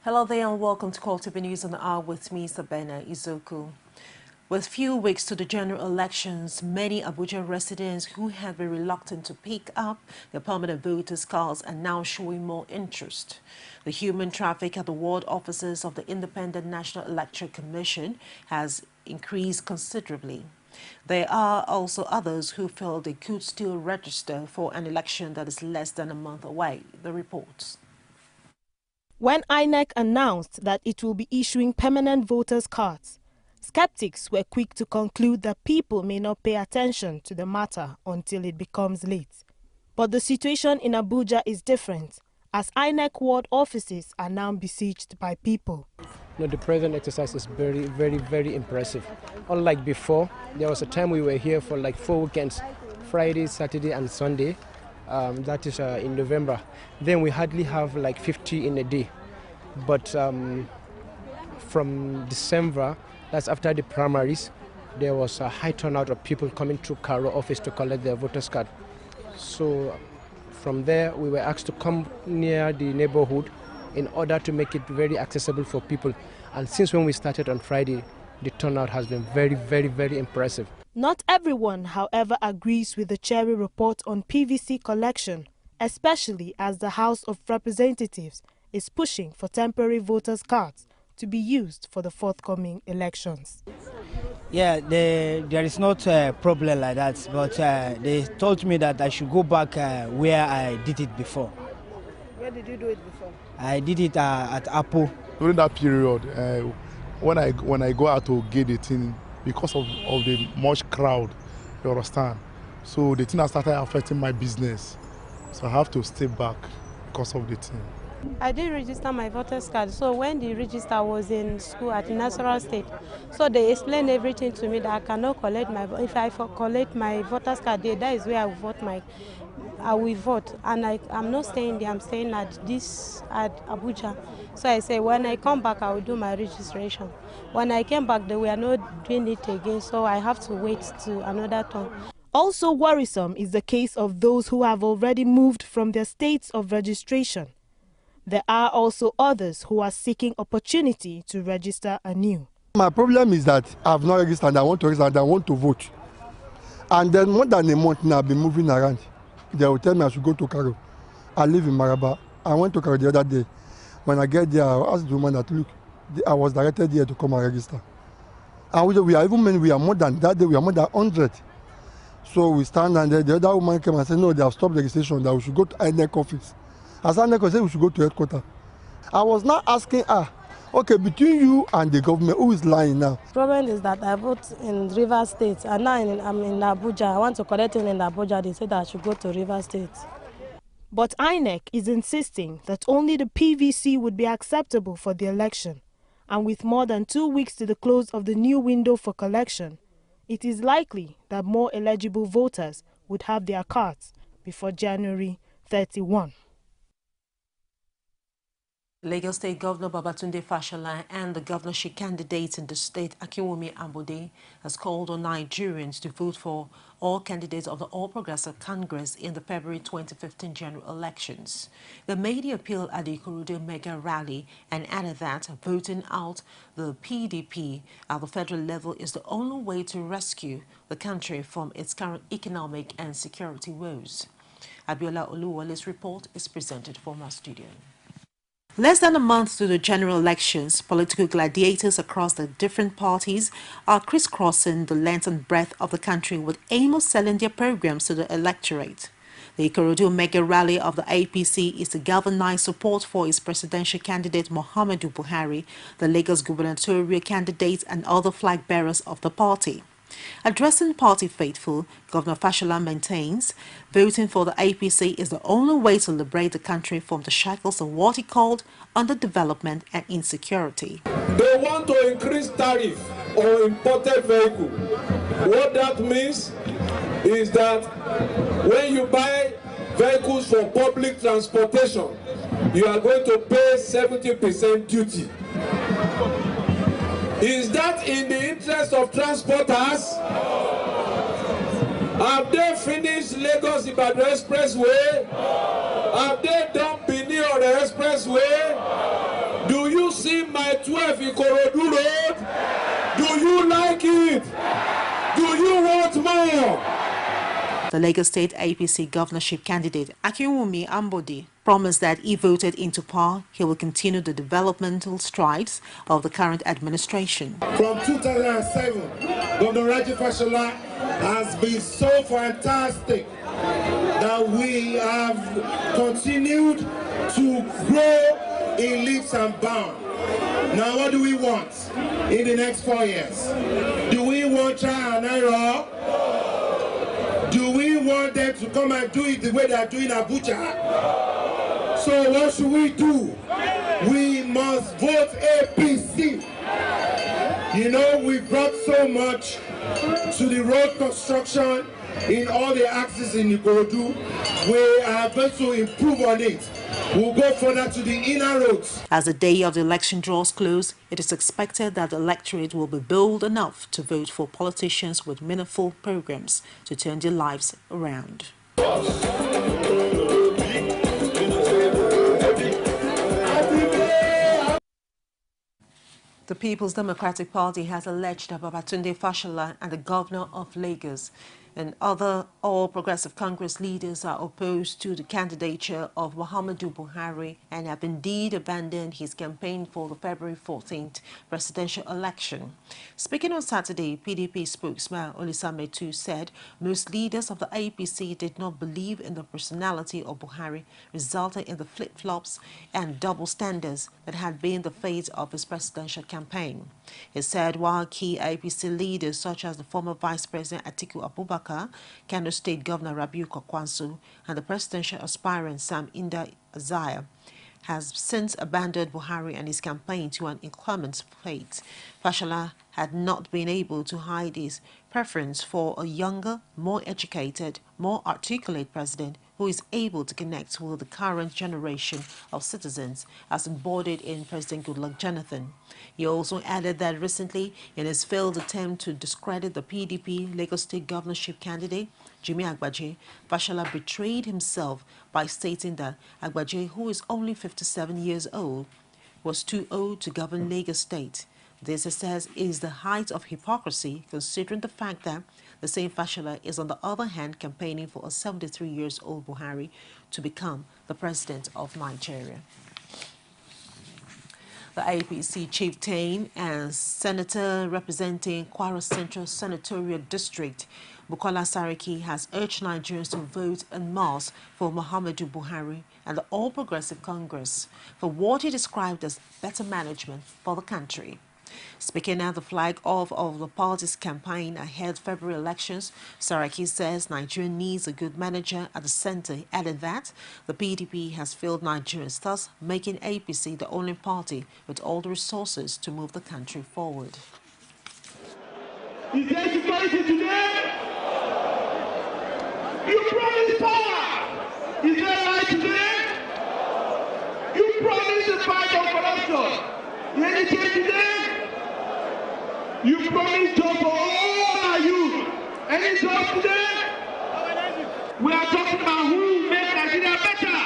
Hello there and welcome to CoreTV News on the Hour with me, Sabena Izoku. With few weeks to the general elections, many Abuja residents who had been reluctant to pick up their permanent voters' cards are now showing more interest. The human traffic at the ward offices of the Independent National Electoral Commission has increased considerably. There are also others who feel they could still register for an election that is less than a month away. The reports. When INEC announced that it will be issuing permanent voters' cards, skeptics were quick to conclude that people may not pay attention to the matter until it becomes late. But the situation in Abuja is different, as INEC ward offices are now besieged by people. The present exercise is very impressive. Unlike before, there was a time we were here for like 4 weekends, Friday, Saturday and Sunday. That is in November. Then we hardly have like 50 in a day. But from December, that's after the primaries, there was a high turnout of people coming through Karo office to collect their voters card. So from there, we were asked to come near the neighborhood in order to make it very accessible for people. And since when we started on Friday, the turnout has been very impressive. Not everyone, however, agrees with the Cherry report on PVC collection, especially as the House of Representatives is pushing for temporary voters' cards to be used for the forthcoming elections. Yeah, there is not a problem like that, but they told me that I should go back where I did it before. Where did you do it before? I did it at Apple. During that period, when I go out to get the thing, because of the much crowd, you understand? So the thing has started affecting my business. So I have to stay back because of the thing. I did register my voter's card. So when the register was in school at the National State, so they explained everything to me that I cannot collect my, if I collect my voter's card there, that is where I will vote. And I'm not staying there, I'm staying at Abuja. So I say when I come back, I will do my registration. When I came back, they were not doing it again, so I have to wait to another turn. Also worrisome is the case of those who have already moved from their states of registration. There are also others who are seeking opportunity to register anew. My problem is that I have not registered and I want to register and I want to vote. And then more than a month now I've been moving around. They will tell me I should go to Karo. I live in Maraba. I went to Karo the other day. When I get there, I asked the woman that, look, I was directed here to come and register. And we are more than that day, we are more than 100. So we stand and the other woman came and said, no, they have stopped the registration, that we should go to INEC office. As INEC said, we should go to headquarters. I was now asking her, okay, between you and the government, who is lying now? The problem is that I vote in Rivers State, and now I'm in Abuja. I want to collect it in Abuja. They said that I should go to Rivers State. But INEC is insisting that only the PVC would be acceptable for the election. And with more than 2 weeks to the close of the new window for collection, it is likely that more eligible voters would have their cards before January 31. Lagos State Governor Babatunde Fashola and the governorship candidate in the state, Akinwumi Ambode, has called on Nigerians to vote for all candidates of the All Progressive Congress in the February 2015 general elections. They made the appeal at the Ikorodu mega rally and added that voting out the PDP at the federal level is the only way to rescue the country from its current economic and security woes. Abiola Oluwole's report is presented from our studio. Less than a month to the general elections, political gladiators across the different parties are crisscrossing the length and breadth of the country with aim of selling their programs to the electorate. The Ikorodu mega rally of the APC is to galvanize support for its presidential candidate Muhammadu Buhari, the Lagos gubernatorial candidate and other flag bearers of the party. Addressing party faithful, Governor Fashola maintains voting for the APC is the only way to liberate the country from the shackles of what he called underdevelopment and insecurity. They want to increase tariff on imported vehicles. What that means is that when you buy vehicles for public transportation, you are going to pay 70% duty. Is that in the interest of transporters? Have they finished Lagos-Ibadan Expressway? Have they done Benin or the Expressway? Do you building my 12 Ikorodu Road. Do you like it? Do you want more? The Lagos State APC governorship candidate Akinwumi Ambode promised that if voted into power, he will continue the developmental strides of the current administration. From 2007, Governor Raji Fashola has been so fantastic that we have continued to grow in leaps and bounds. Now what do we want in the next 4 years? Do we want trial and error? Do we want them to come and do it the way they are doing Abuja? So what should we do? We must vote APC. You know, we brought so much to the road construction in all the axes in Ikorodu. We are going to improve on it. We'll go further to the inner roads. As the day of the election draws close, it is expected that the electorate will be bold enough to vote for politicians with meaningful programs to turn their lives around. The People's Democratic Party has alleged that Babatunde Fashola and the governor of Lagos and other All Progressive Congress leaders are opposed to the candidature of Muhammadu Buhari and have indeed abandoned his campaign for the February 14th presidential election. Speaking on Saturday, PDP spokesman Olisametu said most leaders of the APC did not believe in the personality of Buhari, resulting in the flip-flops and double standards that had been the fate of his presidential campaign. He said while key APC leaders such as the former Vice President Atiku Abubakar, Kano State Governor Rabiu Kwakwanso, and the presidential aspirant Sam Inda Azaya has since abandoned Buhari and his campaign to an inclement fate. Fashola had not been able to hide his preference for a younger, more educated, more articulate president who is able to connect with the current generation of citizens as embodied in President Goodluck Jonathan. He also added that recently, in his failed attempt to discredit the PDP Lagos State governorship candidate, Jimmy Agbaje, Fashola betrayed himself by stating that Agbaje, who is only 57 years old, was too old to govern Lagos State. This, he says, is the height of hypocrisy, considering the fact that the same Fashola is on the other hand campaigning for a 73-year-old Buhari to become the president of Nigeria. The APC chieftain and senator representing Kwara Central Senatorial District, Bukola Saraki, has urged Nigerians to vote en masse for Muhammadu Buhari and the All Progressive Congress for what he described as better management for the country. Speaking at the flag-off of the party's campaign ahead of February elections, Saraki says Nigeria needs a good manager at the center, adding that the PDP has failed Nigerians, thus making APC the only party with all the resources to move the country forward. Is there security today? You promised power. Is there light today? You promised the fight on corruption. Any change today? You promised job for all our youth. Any job today? We are talking about who will make Nigeria better.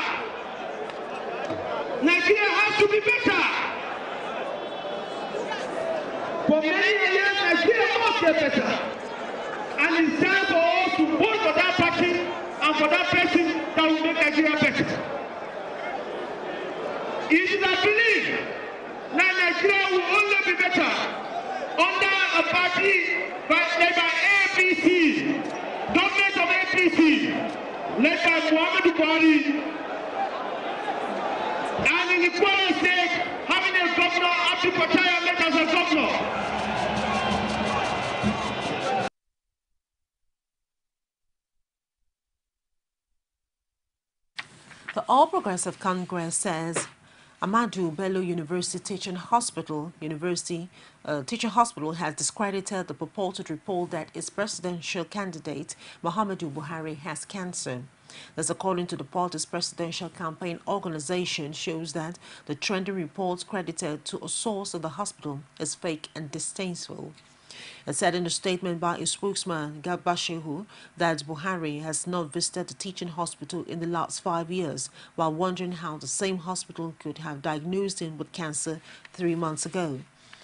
Nigeria has to be better. For many years, Nigeria must get better. And it's time for us to vote for that party and for that person that will make Nigeria better. It is our belief that Nigeria will only be better under a party led by APC, government of APC, led by Muhammadu Buhari, and in the Kwara State, having a governor, Abdi Fattah led as a governor. The All Progressive Congress says Ahmadu Bello University Teaching Hospital has discredited the purported report that its presidential candidate, Muhammadu Buhari, has cancer. This, according to the party's presidential campaign organization, shows that the trending reports credited to a source at the hospital is fake and distasteful. It said in a statement by a spokesman, Garba Shehu, that Buhari has not visited the teaching hospital in the last 5 years, while wondering how the same hospital could have diagnosed him with cancer 3 months ago.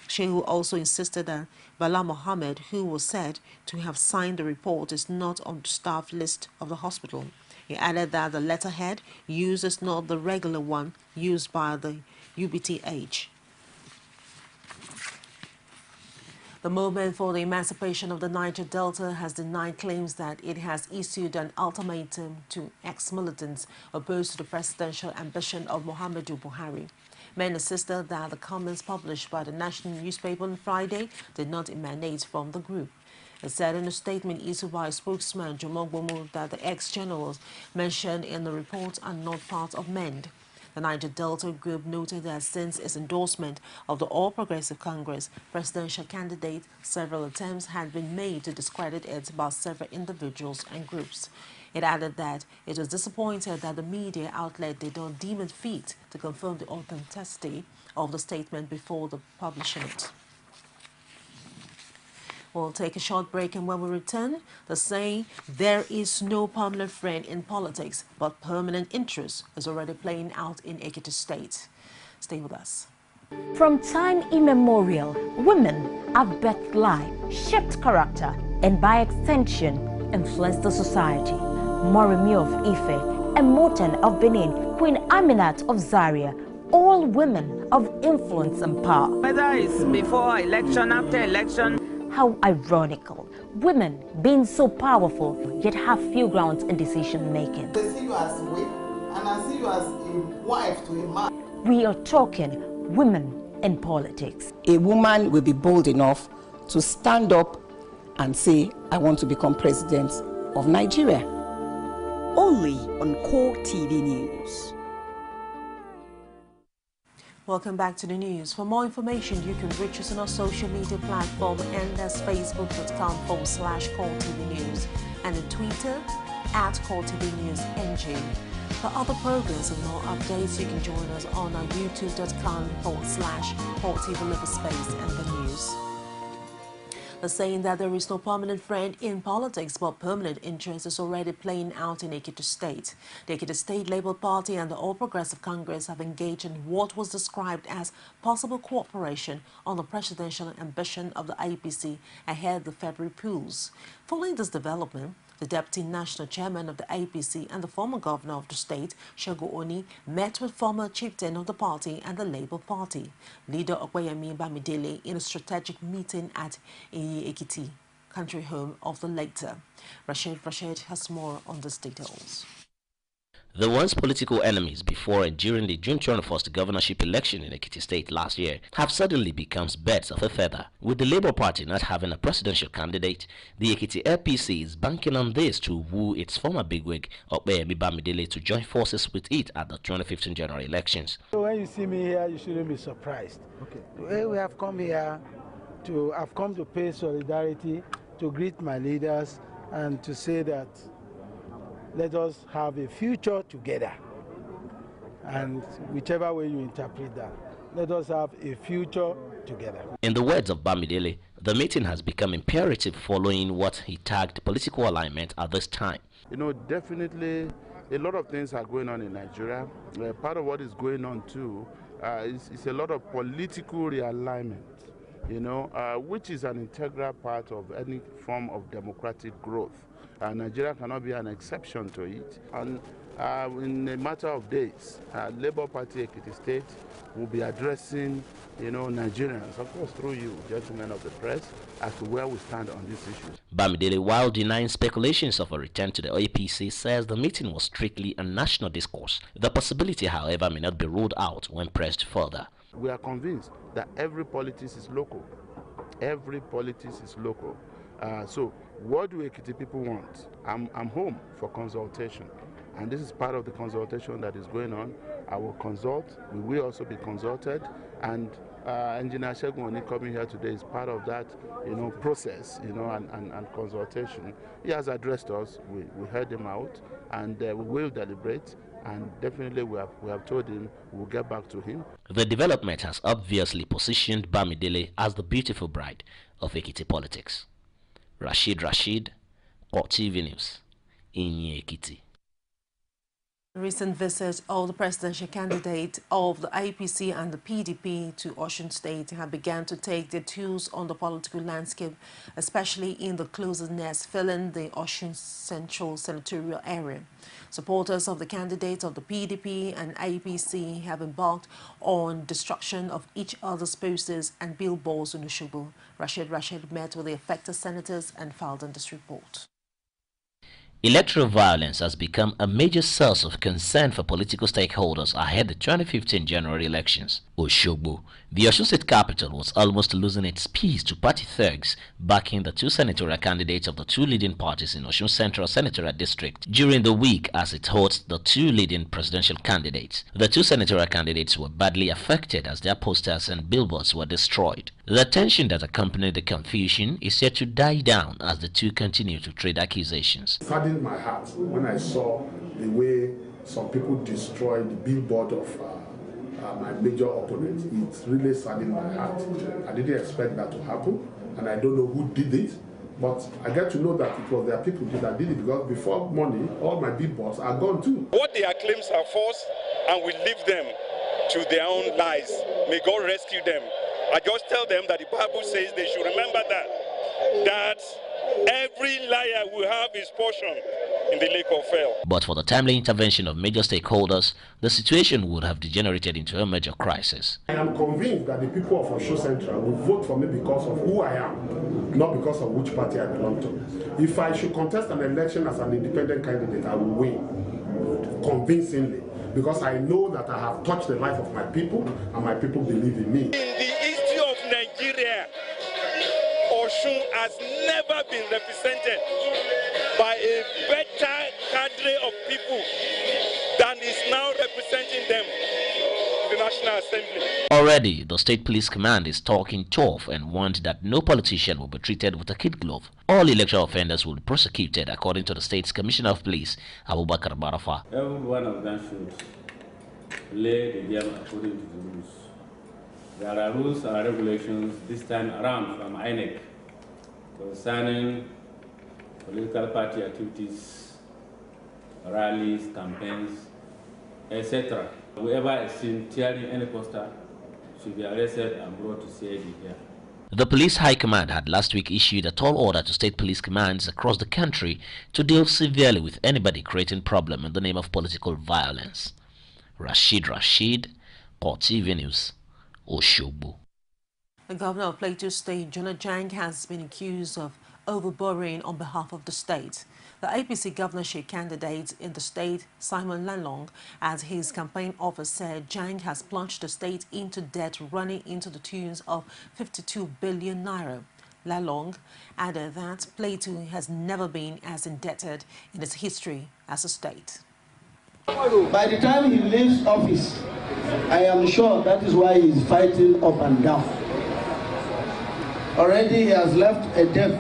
Shehu also insisted that Bala Mohammed, who was said to have signed the report, is not on the staff list of the hospital. He added that the letterhead used is not the regular one used by the UBTH. The Movement for the Emancipation of the Niger Delta has denied claims that it has issued an ultimatum to ex-militants opposed to the presidential ambition of Muhammadu Buhari. Men insisted that the comments published by the national newspaper on Friday did not emanate from the group. It said in a statement issued by spokesman Jomog Bomo that the ex-generals mentioned in the report are not part of MEND. The Niger Delta Group noted that since its endorsement of the All Progressive Congress presidential candidate, several attempts had been made to discredit it by several individuals and groups. It added that it was disappointed that the media outlet did not deem it fit to confirm the authenticity of the statement before publishing it. We'll take a short break, and when we return, the saying, there is no permanent friend in politics, but permanent interest is already playing out in Ekiti State. Stay with us. From time immemorial, women have birthed life, shaped character, and by extension, influenced the society. Moremi of Ife, Emoten of Benin, Queen Aminat of Zaria, all women of influence and power. Whether it's before election, after election. How ironical, women being so powerful yet have few grounds in decision making. They see you as a wife, and I see you as a wife to a man. We are talking women in politics. A woman will be bold enough to stand up and say, I want to become president of Nigeria. Only on CoreTV News. Welcome back to the news. For more information, you can reach us on our social media platform, and that's facebook.com/CoreTV News, and on Twitter @CoreTV News NG. For other programs and more updates, you can join us on our youtube.com/CoreTV and the news. The saying that there is no permanent friend in politics but permanent interest is already playing out in Ekiti State. The Ekiti State Labour Party and the All Progressive Congress have engaged in what was described as possible cooperation on the presidential ambition of the APC ahead of the February polls. Following this development, the Deputy National Chairman of the APC and the former governor of the state, Segun Oni, met with former chieftain of the party and the Labour Party, leader Okweyemi Bamidele, in a strategic meeting at Ekiti, country home of the latter. Rashid has more on these details. The once political enemies before and during the June 21st governorship election in Ekiti State last year have suddenly become birds of a feather. With the Labour Party not having a presidential candidate, the Ekiti LPC is banking on this to woo its former bigwig, Okweyemi Bamidele, to join forces with it at the 2015 general elections. So when you see me here, you shouldn't be surprised. Okay. The way we have come here, I've come to pay solidarity, to greet my leaders, and to say that let us have a future together. And whichever way you interpret that, let us have a future together. In the words of Bamidele, the meeting has become imperative following what he tagged political alignment at this time. You know, definitely a lot of things are going on in Nigeria. Part of what is going on too is a lot of political realignment, you know, which is an integral part of any form of democratic growth. Nigeria cannot be an exception to it. And in a matter of days, Labour Party Ekiti State will be addressing, you know, Nigerians, of course through you, gentlemen of the press, as to where we stand on these issues. Bamidele, while denying speculations of a return to the APC, says the meeting was strictly a national discourse. The possibility, however, may not be ruled out when pressed further. We are convinced that every politics is local. Every politics is local. So what do Ekiti people want? I'm home for consultation, and this is part of the consultation that is going on. I will consult. We will also be consulted, and Engineer Segun Oni coming here today is part of that, you know, process, you know, and consultation. He has addressed us. We heard him out, and we will deliberate. And definitely we have told him we'll get back to him. The development has obviously positioned Bamidele as the beautiful bride. of Ekiti politics. Rashid, CoreTV News, in Ekiti. Recent visits of the presidential candidate of the APC and the PDP to Osun State have begun to take their tools on the political landscape, especially in the closeness filling the Osun Central senatorial area. Supporters of the candidates of the PDP and APC have embarked on destruction of each other's posters and billboards in Osogbo. Rashid met with the affected senators and filed on this report. Electoral violence has become a major source of concern for political stakeholders ahead of the 2015 general elections. Osogbo, the Osun State capital, was almost losing its peace to party thugs backing the two senatorial candidates of the two leading parties in Osun Central Senatorial District during the week as it hosts the two leading presidential candidates. The two senatorial candidates were badly affected as their posters and billboards were destroyed. The tension that accompanied the confusion is yet to die down as the two continue to trade accusations. It saddened my heart when I saw the way some people destroyed the billboard of my major opponent. It really saddened my heart. I didn't expect that to happen, and I don't know who did it, but I get to know that it was their people that did it, because before morning, all my billboards are gone too. What their claims are false, and we leave them to their own lies. May God rescue them. I just tell them that the Bible says they should remember that every liar will have his portion in the lake of hell. But for the timely intervention of major stakeholders, the situation would have degenerated into a major crisis. I am convinced that the people of Osun Central will vote for me because of who I am, not because of which party I belong to. If I should contest an election as an independent candidate, I will win convincingly, because I know that I have touched the life of my people and my people believe in me. In the history of Nigeria, Osun has never been represented by a better cadre of people than is now representing them in the National Assembly. Already, the State Police Command is talking tough and warned that no politician will be treated with a kid glove. All electoral offenders will be prosecuted, according to the state's Commissioner of Police, Abubakar Barafa. Every one of them should play the game according to the rules. There are rules and regulations this time around from INEC concerning political party activities, rallies, campaigns, etc. Whoever is seen tearing any poster should be arrested and brought to CID here. The Police High Command had last week issued a tall order to state police commands across the country to deal severely with anybody creating problem in the name of political violence. Rashid, CoreTV News, Osogbo. The governor of Plateau State, Jonah Jang, has been accused of overborrowing on behalf of the state. The APC governorship candidate in the state, Simon Lalong, as his campaign office said, Jang has plunged the state into debt running into the tunes of 52 billion naira. Lalong added that Plateau has never been as indebted in its history as a state. By the time he leaves office, I am sure that is why he is fighting up and down. Already he has left a debt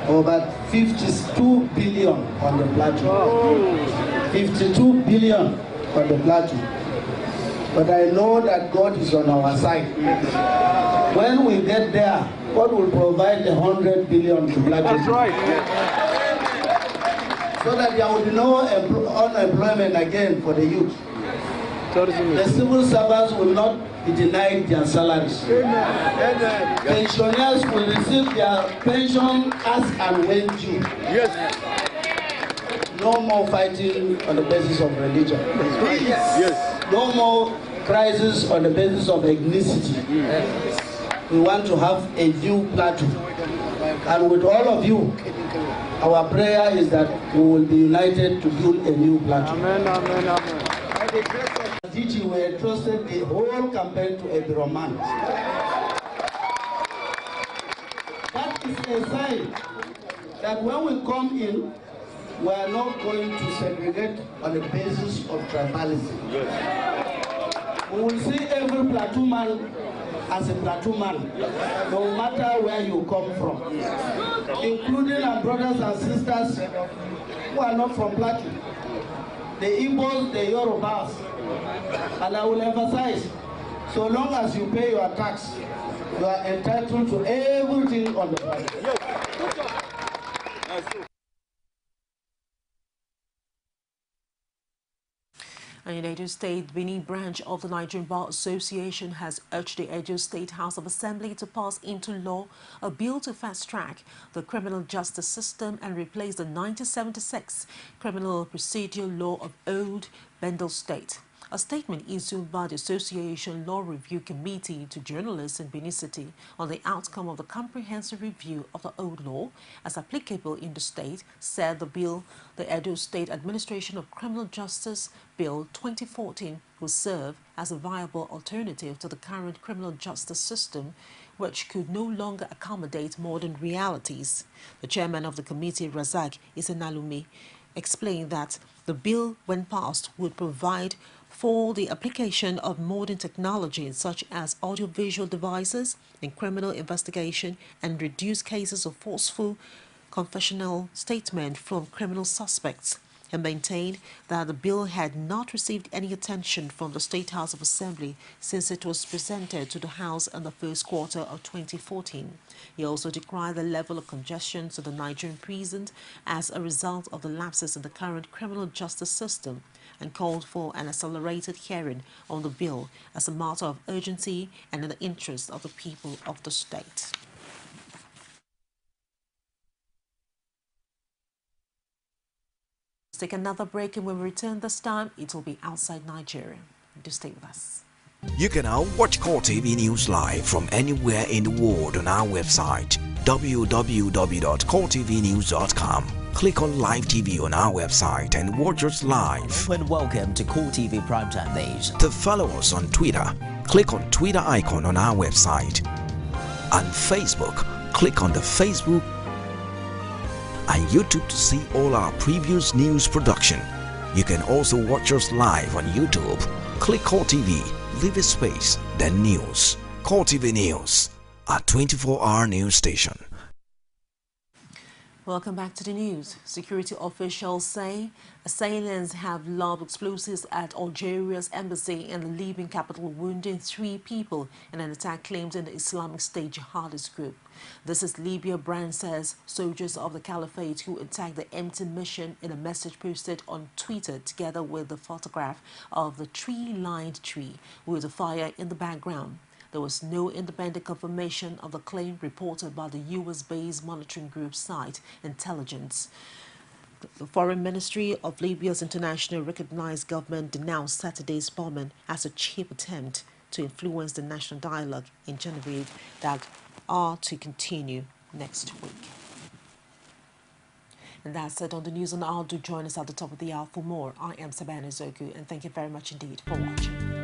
of about 52 billion on the plateau. 52 billion on the plateau. But I know that God is on our side. When we get there, God will provide the 100 billion to plateau. That's right. So that there will be no unemployment again for the youth. The civil servants will not be denied their salaries. Amen. Pensioners will receive their pension as and when due. Yes. No more fighting on the basis of religion. Yes. No more crisis on the basis of ethnicity. Yes. We want to have a new plateau. And with all of you, our prayer is that we will be united to build a new plateau. Amen, amen, amen. DG were entrusted the whole campaign to a Roman. That is a sign that when we come in, we are not going to segregate on the basis of tribalism. Yes. We will see every plateau man as a plateau man, no matter where you come from, including our brothers and sisters who are not from Plateau, the Igbos, the Yorubas. And I will emphasize, So long as you pay your tax, you are entitled to everything on the planet. And in Edo State, Benin branch of the Nigerian Bar Association has urged the Edo State House of Assembly to pass into law a bill to fast-track the criminal justice system and replace the 1976 Criminal Procedure Law of Old Bendel State. A statement issued by the Association Law Review Committee to journalists in Benin City on the outcome of the comprehensive review of the old law as applicable in the state said the bill, the Edo State Administration of Criminal Justice Bill 2014, will serve as a viable alternative to the current criminal justice system, which could no longer accommodate modern realities. The chairman of the committee, Razak Isenalumi, explained that the bill, when passed, would provide for the application of modern technology such as audiovisual devices in criminal investigation and reduce cases of forceful confessional statement from criminal suspects, and maintained that the bill had not received any attention from the State House of Assembly since it was presented to the House in the first quarter of 2014. He also decried the level of congestion to the Nigerian prisons as a result of the lapses in the current criminal justice system and called for an accelerated hearing on the bill as a matter of urgency and in the interest of the people of the state. Let's take another break, and when we return this time, it will be outside Nigeria. Do stay with us. You can now watch CoreTV News live from anywhere in the world on our website www.coretvnews.com. Click on Live TV on our website and watch us live. And welcome to CoreTV Primetime Days. To follow us on Twitter, click on Twitter icon on our website. On Facebook, click on the Facebook and YouTube to see all our previous news production. You can also watch us live on YouTube. Click CoreTV, leave a space, then News. CoreTV News, a 24-hour news station. Welcome back to the news. Security officials say assailants have lobbed explosives at Algeria's embassy in the Libyan capital, wounding 3 people in an attack claimed in the Islamic State jihadist group. This is Libya brand says soldiers of the caliphate who attacked the empty mission in a message posted on Twitter together with the photograph of the tree-lined tree with a fire in the background. There was no independent confirmation of the claim reported by the US-based monitoring group site Intelligence. The Foreign Ministry of Libya's international recognized government denounced Saturday's bombing as a cheap attempt to influence the national dialogue in Genevieve that are to continue next week. And that's it on the news on the hour. Do join us at the top of the hour for more. I am Sabana Zoku, and thank you very much indeed for watching.